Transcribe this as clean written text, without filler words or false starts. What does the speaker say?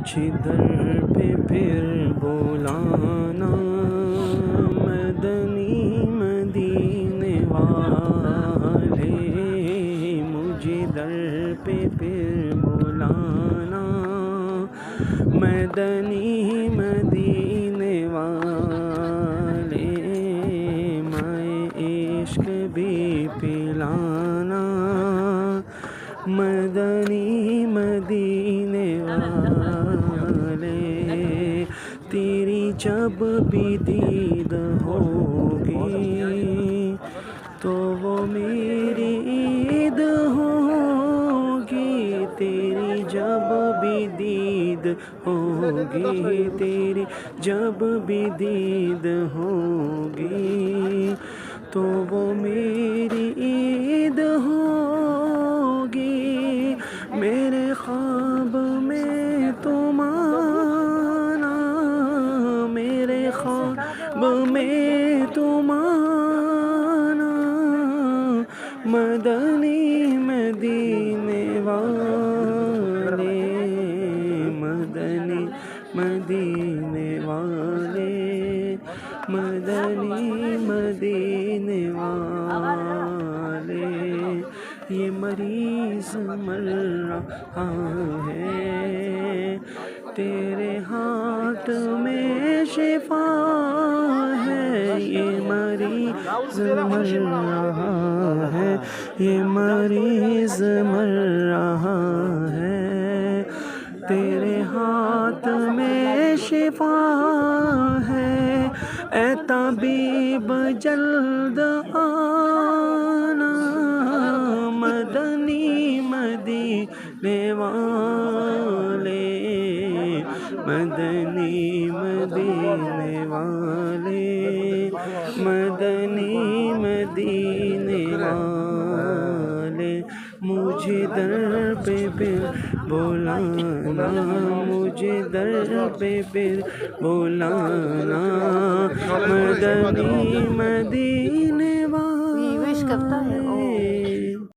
مجھے در پہ پھر بلانا مدنی مدینے والے، مجھے در پہ پھر بلانا مدنی مدینے والے، مائے عشق بھی پلانا مدنی مدینے والے، تیری جب بھی دید ہوگی تو وہ میری عید ہوگی، تیری جب بھی دید ہوگی، تیری جب بھی دید ہوگی تو وہ میری عید ہوگی، میرے خواب میں تم آنا، میرے خواب میں تم آنا مدنی مدینے والے، مدنی مدینے والے، مدنی مدینے والے، یہ مریض مر رہا ہے تیرے ہاتھ میں شفا ہے، یہ مریض مر رہا ہے، یہ مریض مر رہا ہے تیرے ہاتھ میں شفا ہے، اے طبیب جلد آنا مدنی مدینے والے، مدنی مدینے والے، مدنی مدینے والے، مجھے در پہ پھر بلانا، مجھے در پہ پھر بلانا مدنی مدینے والے۔